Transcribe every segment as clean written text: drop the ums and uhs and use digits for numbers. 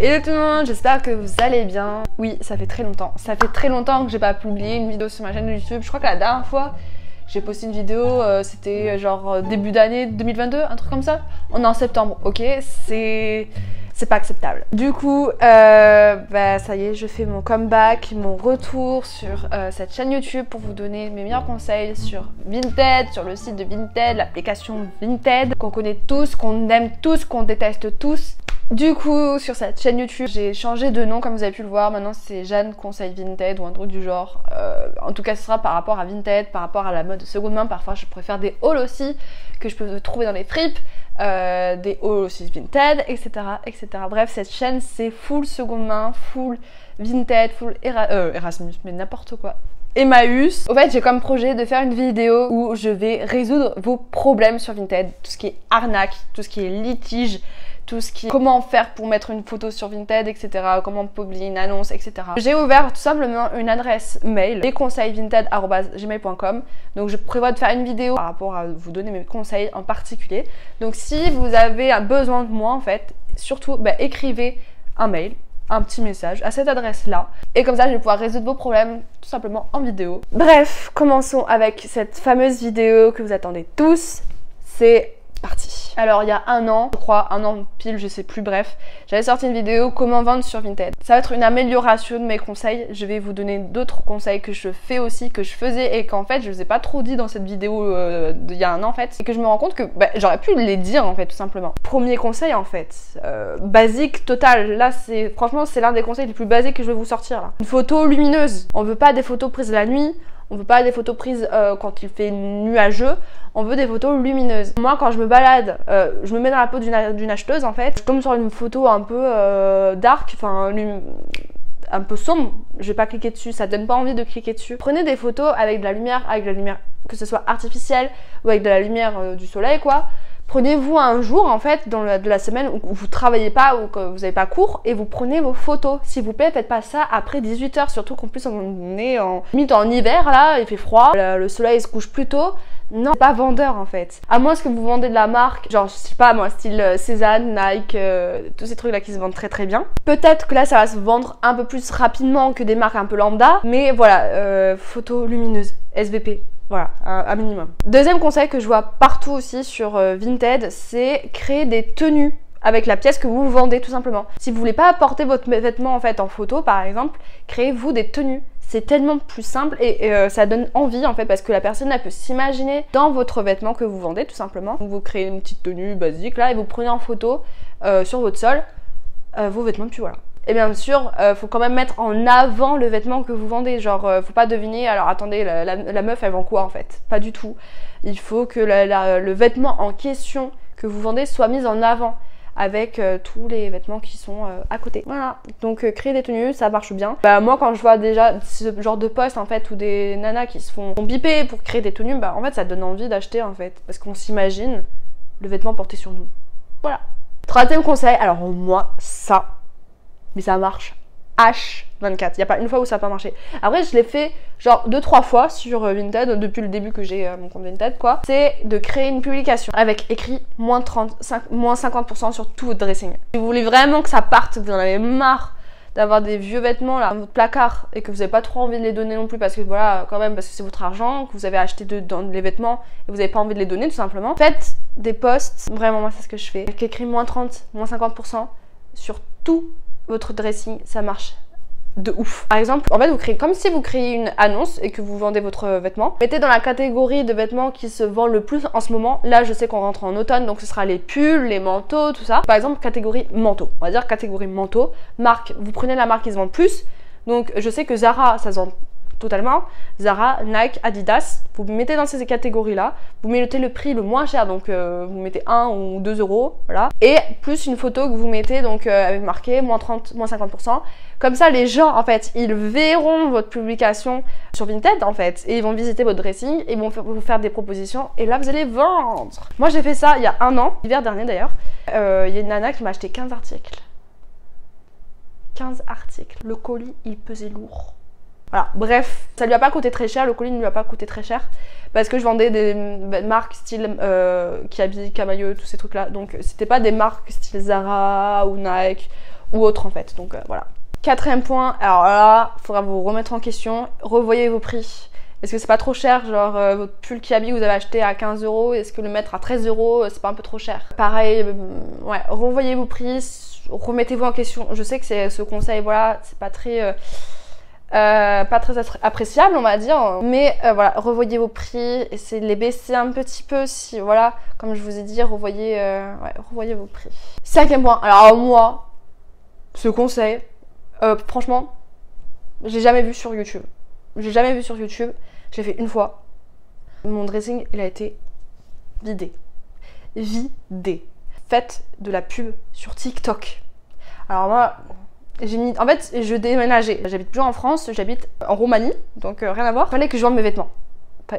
Hello tout le monde, j'espère que vous allez bien. Oui, ça fait très longtemps. Ça fait très longtemps que j'ai pas publié une vidéo sur ma chaîne YouTube. Je crois que la dernière fois, j'ai posté une vidéo, c'était genre début d'année 2022, un truc comme ça. On est en septembre, ok, c'est pas acceptable. Du coup, ça y est, je fais mon comeback, mon retour sur cette chaîne YouTube pour vous donner mes meilleurs conseils sur Vinted, sur le site de Vinted, l'application Vinted, qu'on connaît tous, qu'on aime tous, qu'on déteste tous. Du coup, sur cette chaîne YouTube, j'ai changé de nom comme vous avez pu le voir. Maintenant, c'est Jeanne Conseil Vinted ou un truc du genre. En tout cas, ce sera par rapport à Vinted, par rapport à la mode seconde main. Parfois, je préfère des hauls aussi que je peux trouver dans les fripes, des hauls aussi Vinted, etc., etc. Bref, cette chaîne, c'est full seconde main, full Vinted, full Erasmus, mais n'importe quoi. Emmaüs. Au fait, j'ai comme projet de faire une vidéo où je vais résoudre vos problèmes sur Vinted. Tout ce qui est arnaque, tout ce qui est litige, tout ce qui est comment faire pour mettre une photo sur Vinted, etc. Comment publier une annonce, etc. J'ai ouvert tout simplement une adresse mail, lesconseilsvinted@gmail.com. Donc je prévois de faire une vidéo par rapport à vous donner mes conseils en particulier. Donc si vous avez un besoin de moi en fait, surtout écrivez un mail, un petit message à cette adresse là et comme ça je vais pouvoir résoudre vos problèmes tout simplement en vidéo. Bref, commençons avec cette fameuse vidéo que vous attendez tous. C'est parti. Alors il y a un an, je crois, un an pile, je sais plus, bref, j'avais sorti une vidéo comment vendre sur Vinted. Ça va être une amélioration de mes conseils. Je vais vous donner d'autres conseils que je fais aussi, que je faisais et qu'en fait je vous ai pas trop dit dans cette vidéo d'il y a un an en fait, et que je me rends compte que j'aurais pu les dire en fait tout simplement. Premier conseil en fait, basique total. Là c'est franchement c'est l'un des conseils les plus basiques que je vais vous sortir là. Une photo lumineuse. On veut pas des photos prises la nuit. On veut pas des photos prises quand il fait nuageux, on veut des photos lumineuses. Moi quand je me balade, je me mets dans la peau d'une acheteuse en fait, je tombe sur une photo un peu dark, enfin un peu sombre, je vais pas cliquer dessus, ça donne pas envie de cliquer dessus. Prenez des photos avec de la lumière que ce soit artificielle ou avec de la lumière du soleil quoi. Prenez-vous un jour en fait de la semaine où vous travaillez pas ou que vous n'avez pas cours et vous prenez vos photos. S'il vous plaît, faites pas ça après 18 h, surtout qu'en plus on est limite en hiver là, il fait froid, le soleil se couche plus tôt. Non, c'est pas vendeur en fait. À moins que vous vendez de la marque, genre je sais pas moi, style Cézanne, Nike, tous ces trucs là qui se vendent très très bien. Peut-être que là ça va se vendre un peu plus rapidement que des marques un peu lambda, mais voilà, photos lumineuses, SVP. Voilà, un minimum. Deuxième conseil que je vois partout aussi sur Vinted, c'est créer des tenues avec la pièce que vous vendez tout simplement. Si vous voulez pas porter votre vêtement en fait en photo par exemple, créez-vous des tenues. C'est tellement plus simple et ça donne envie en fait parce que la personne elle peut s'imaginer dans votre vêtement que vous vendez tout simplement. Donc vous créez une petite tenue basique là et vous prenez en photo sur votre sol vos vêtements puis voilà. Et bien sûr, faut quand même mettre en avant le vêtement que vous vendez. Genre, faut pas deviner, alors attendez, la meuf elle vend quoi en fait? Pas du tout. Il faut que le vêtement en question que vous vendez soit mis en avant avec tous les vêtements qui sont à côté. Voilà, donc créer des tenues, ça marche bien. Moi quand je vois déjà ce genre de post en fait, ou des nanas qui se font biper pour créer des tenues, en fait ça donne envie d'acheter en fait. Parce qu'on s'imagine le vêtement porté sur nous. Voilà. Troisième conseil, alors moi ça... mais ça marche H24, il n'y a pas une fois où ça n'a pas marché. Après je l'ai fait genre 2-3 fois sur Vinted depuis le début que j'ai mon compte Vinted quoi. C'est de créer une publication avec écrit moins 50% sur tout votre dressing. Si vous voulez vraiment que ça parte, que vous en avez marre d'avoir des vieux vêtements là dans votre placard et que vous n'avez pas trop envie de les donner non plus parce que voilà quand même parce que c'est votre argent, que vous avez acheté dans les vêtements et vous n'avez pas envie de les donner tout simplement. Faites des posts, vraiment moi c'est ce que je fais, avec écrit moins 30, moins 50% sur tout votre dressing, ça marche de ouf. Par exemple, en fait, vous créez comme si vous créiez une annonce et que vous vendez votre vêtement. Mettez dans la catégorie de vêtements qui se vend le plus en ce moment. Là, je sais qu'on rentre en automne, donc ce sera les pulls, les manteaux, tout ça. Par exemple, catégorie manteau. On va dire catégorie manteau. Marque, vous prenez la marque qui se vend le plus. Donc, je sais que Zara, ça se vend totalement. Zara, Nike, Adidas, vous mettez dans ces catégories-là, vous mettez le prix le moins cher, donc vous mettez 1 ou 2 euros, voilà. Et plus une photo que vous mettez, donc avec marqué moins 30, moins 50%. Comme ça, les gens, en fait, ils verront votre publication sur Vinted, en fait, et ils vont visiter votre dressing, et ils vont vous faire des propositions, et là, vous allez vendre. Moi, j'ai fait ça il y a un an, l'hiver dernier d'ailleurs. Il y a une nana qui m'a acheté 15 articles. 15 articles. Le colis, il pesait lourd. Voilà, bref, ça lui a pas coûté très cher, le colis ne lui a pas coûté très cher parce que je vendais des marques style Kiabi, Camailleux, tous ces trucs là. Donc c'était pas des marques style Zara ou Nike ou autre en fait, donc voilà. Quatrième point, alors là, il faudra vous remettre en question, revoyez vos prix. Est-ce que c'est pas trop cher, genre votre pull Kiabi que vous avez acheté à 15 €, est-ce que le mettre à 13 € c'est pas un peu trop cher? Pareil, ouais, revoyez vos prix, remettez-vous en question. Je sais que c'est ce conseil, voilà, c'est pas très appréciable on va dire, mais voilà, revoyez vos prix, essayez de les baisser un petit peu si, voilà, comme je vous ai dit, revoyez vos prix. Cinquième point, alors moi, ce conseil, franchement, j'ai jamais vu sur YouTube. J'ai jamais vu sur YouTube, j'ai fait une fois. Mon dressing, il a été vidé. Vidé. Faites de la pub sur TikTok. Alors moi, j'ai mis... En fait, je déménageais. J'habite plus en France, j'habite en Roumanie, donc rien à voir. Il fallait que je vende mes vêtements.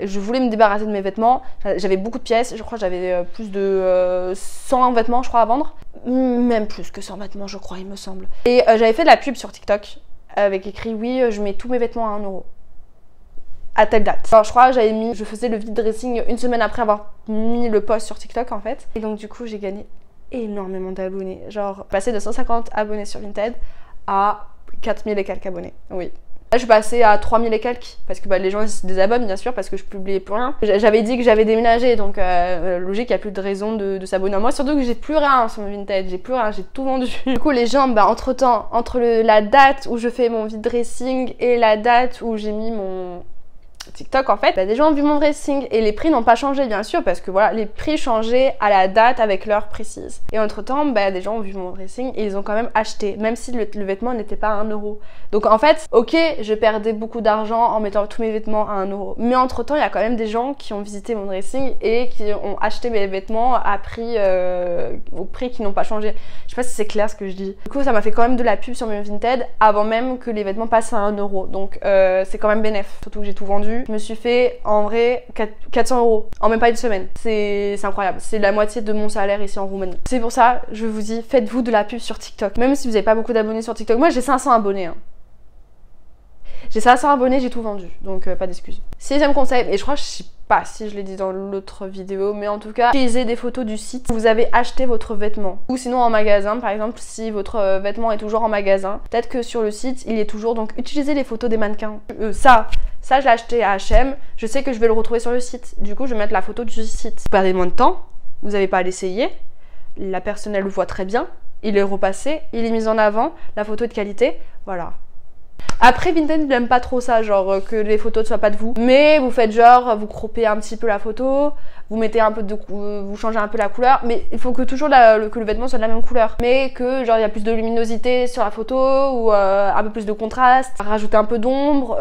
Je voulais me débarrasser de mes vêtements. J'avais beaucoup de pièces, je crois que j'avais plus de 100 vêtements, je crois, à vendre. Même plus que 100 vêtements, je crois, il me semble. Et j'avais fait de la pub sur TikTok avec écrit, oui, je mets tous mes vêtements à 1 € à telle date. Alors je crois que je faisais le vide dressing une semaine après avoir mis le post sur TikTok en fait. Et donc du coup j'ai gagné énormément d'abonnés. Genre passé de 150 abonnés sur Vinted à 4000 et quelques abonnés. Oui. Là je suis passée à 3000 et quelques parce que les gens se désabonnent bien sûr parce que je publiais plus rien. J'avais dit que j'avais déménagé donc logique, il n'y a plus de raison de s'abonner à moi. Surtout que j'ai plus rien sur mon Vinted, j'ai plus rien, j'ai tout vendu. Du coup les gens, entre temps, entre la date où je fais mon vide dressing et la date où j'ai mis mon TikTok en fait, des gens ont vu mon dressing et les prix n'ont pas changé bien sûr parce que voilà, les prix changeaient à la date avec l'heure précise. Et entre temps, des gens ont vu mon dressing et ils ont quand même acheté, même si le vêtement n'était pas à 1 €. Donc en fait, ok, je perdais beaucoup d'argent en mettant tous mes vêtements à 1 €. Mais entre temps, il y a quand même des gens qui ont visité mon dressing et qui ont acheté mes vêtements à prix, au prix qui n'ont pas changé. Je sais pas si c'est clair ce que je dis. Du coup, ça m'a fait quand même de la pub sur mon Vinted avant même que les vêtements passent à 1 €. Donc c'est quand même bénéf, surtout que j'ai tout vendu. Je me suis fait en vrai 400 € en même pas une semaine. C'est incroyable. C'est la moitié de mon salaire ici en Roumanie. C'est pour ça, je vous dis, faites-vous de la pub sur TikTok. Même si vous n'avez pas beaucoup d'abonnés sur TikTok. Moi, j'ai 500 abonnés. Hein. J'ai 500 abonnés, j'ai tout vendu. Donc, pas d'excuses. Sixième conseil, et je crois que je sais pas si je l'ai dit dans l'autre vidéo, mais en tout cas, utilisez des photos du site où vous avez acheté votre vêtement. Ou sinon en magasin, par exemple, si votre vêtement est toujours en magasin, peut-être que sur le site, il est toujours. Donc, utilisez les photos des mannequins. Ça, je l'ai acheté à H&M. Je sais que je vais le retrouver sur le site. Du coup, je vais mettre la photo du site. Vous perdez moins de temps. Vous n'avez pas à l'essayer. La personne, elle le voit très bien. Il est repassé. Il est mis en avant. La photo est de qualité. Voilà. Après, Vinted n'aime pas trop ça, genre que les photos ne soient pas de vous. Mais vous faites genre, vous croppez un petit peu la photo, vous mettez un peu vous changez un peu la couleur. Mais il faut que toujours que le vêtement soit de la même couleur. Mais que genre il y a plus de luminosité sur la photo ou un peu plus de contraste. Rajouter un peu d'ombre,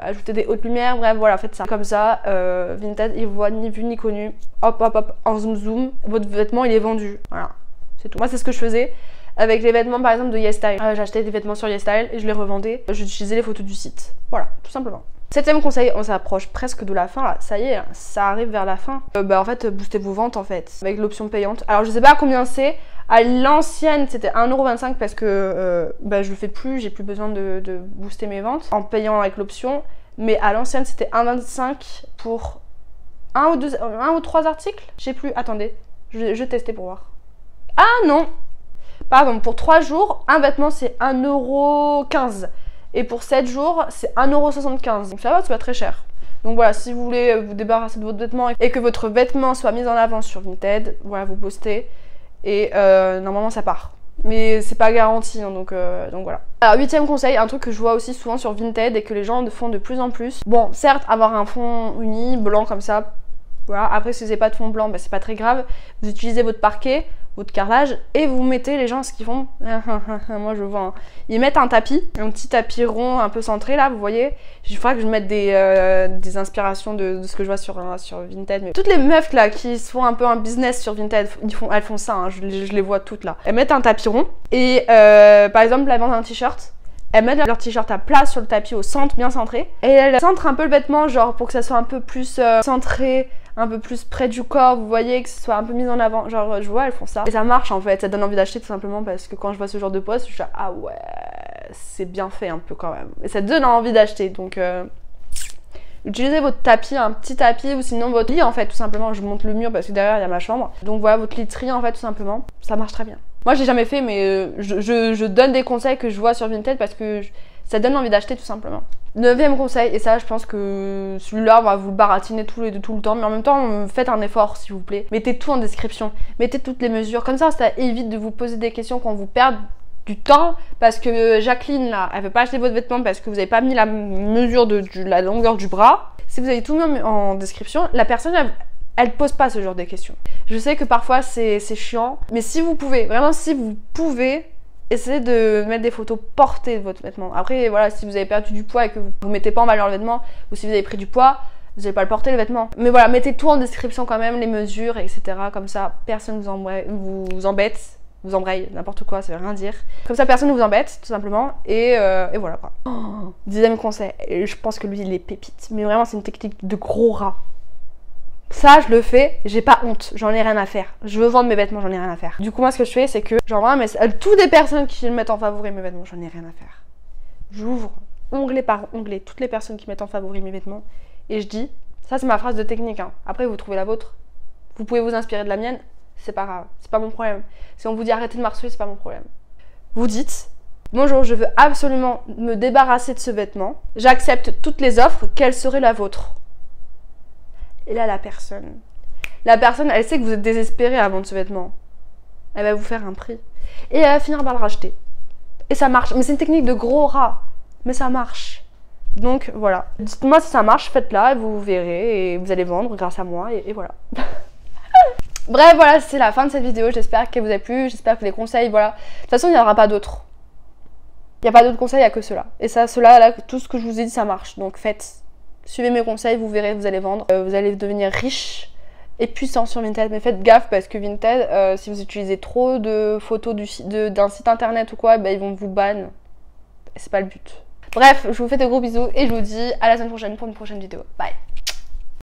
ajouter des hautes lumières, bref voilà, faites ça. Comme ça, Vinted il voit ni vu ni connu. Hop hop hop, en zoom zoom, votre vêtement il est vendu. Voilà, c'est tout. Moi c'est ce que je faisais. Avec les vêtements par exemple de YesStyle. J'achetais des vêtements sur YesStyle et je les revendais. J'utilisais les photos du site. Voilà, tout simplement. Septième conseil, on s'approche presque de la fin là. Ça y est, ça arrive vers la fin. En fait, boostez vos ventes en fait. Avec l'option payante. Alors je sais pas combien c'est. À l'ancienne, c'était 1,25 € parce que je le fais plus. J'ai plus besoin de booster mes ventes en payant avec l'option. Mais à l'ancienne, c'était 1,25 € pour un ou 3 articles. Je sais plus. Attendez, je vais tester pour voir. Ah non! Pardon, pour 3 jours, un vêtement c'est 1,15 €. Et pour 7 jours, c'est 1,75 €. Donc ça va, c'est pas très cher. Donc voilà, si vous voulez vous débarrasser de votre vêtement et que votre vêtement soit mis en avant sur Vinted, voilà, vous postez. Et normalement ça part. Mais c'est pas garanti, hein, donc voilà. Alors, 8e conseil, un truc que je vois aussi souvent sur Vinted et que les gens font de plus en plus. Bon, certes, avoir un fond uni, blanc comme ça, voilà. Après, si vous n'avez pas de fond blanc, c'est pas très grave. Vous utilisez votre parquet, votre carrelage et vous mettez, les gens ce qu'ils font, moi je vois, hein. Ils mettent un petit tapis rond un peu centré là, vous voyez. Il faudra que je mette des inspirations de ce que je vois sur Vinted. Mais toutes les meufs là qui se font un peu un business sur Vinted, elles font ça, hein. Je les vois toutes là. Elles mettent un tapis rond et par exemple elles vendent un t-shirt. Elles mettent leur t-shirt à plat sur le tapis au centre, bien centré. Et elles centrent un peu le vêtement, genre pour que ça soit un peu plus centré, un peu plus près du corps, vous voyez, que ce soit un peu mis en avant. Genre, je vois, elles font ça. Et ça marche en fait, ça donne envie d'acheter tout simplement parce que quand je vois ce genre de post, je suis là, ah ouais, c'est bien fait un peu quand même. Et ça donne envie d'acheter, donc utilisez votre tapis, un petit tapis ou sinon votre lit en fait, tout simplement. Je monte le mur parce que derrière il y a ma chambre. Donc voilà, votre literie en fait, tout simplement. Ça marche très bien. Moi j'ai jamais fait, mais je donne des conseils que je vois sur Vinted parce que ça donne envie d'acheter tout simplement. 9e conseil, et ça je pense que celui-là va vous baratiner tout le temps, mais en même temps faites un effort s'il vous plaît. Mettez tout en description, mettez toutes les mesures, comme ça évite de vous poser des questions quand vous perdez du temps, parce que Jacqueline là, elle veut pas acheter votre vêtement parce que vous avez pas mis la mesure de la longueur du bras. Si vous avez tout mis en description, la personne elle pose pas ce genre de questions. Je sais que parfois c'est chiant, mais si vous pouvez, vraiment si vous pouvez, essayez de mettre des photos portées de votre vêtement. Après voilà, si vous avez perdu du poids et que vous mettez pas en valeur le vêtement, ou si vous avez pris du poids, vous n'allez pas le porter le vêtement. Mais voilà, mettez tout en description quand même, les mesures, etc. Comme ça, personne vous embête, vous embraye, n'importe quoi, ça veut rien dire. Comme ça, personne ne vous embête, tout simplement. Et voilà quoi. 10e conseil, et je pense que lui, il est pépite. Mais vraiment, c'est une technique de gros rat. Ça, je le fais, j'ai pas honte, j'en ai rien à faire. Je veux vendre mes vêtements, j'en ai rien à faire. Du coup, moi, ce que je fais, c'est que j'envoie un message à toutes les personnes qui mettent en favori mes vêtements, j'en ai rien à faire. J'ouvre onglet par onglet toutes les personnes qui mettent en favori mes vêtements et je dis, ça c'est ma phrase de technique, hein. Après, vous trouvez la vôtre, vous pouvez vous inspirer de la mienne, c'est pas grave, c'est pas mon problème. Si on vous dit arrêtez de m'harceler, c'est pas mon problème. Vous dites, bonjour, je veux absolument me débarrasser de ce vêtement, j'accepte toutes les offres, quelle serait la vôtre? Et là, la personne, elle sait que vous êtes désespéré à vendre ce vêtement. Elle va vous faire un prix. Et elle va finir par le racheter. Et ça marche. Mais c'est une technique de gros rat. Mais ça marche. Donc, voilà. Dites-moi si ça marche, faites-la et vous verrez. Et vous allez vendre grâce à moi. Et voilà. Bref, voilà, c'est la fin de cette vidéo. J'espère qu'elle vous a plu. J'espère que les conseils, voilà. De toute façon, il n'y en aura pas d'autres. Il n'y a pas d'autres conseils, il n'y a que ceux-là. Et ça, ceux-là, là, tout ce que je vous ai dit, ça marche. Donc, faites. Suivez mes conseils, vous verrez, vous allez vendre. Vous allez devenir riche et puissant sur Vinted. Mais faites gaffe parce que Vinted, si vous utilisez trop de photos d'un site internet ou quoi, bah, ils vont vous ban. C'est pas le but. Bref, je vous fais de gros bisous et je vous dis à la semaine prochaine pour une prochaine vidéo. Bye!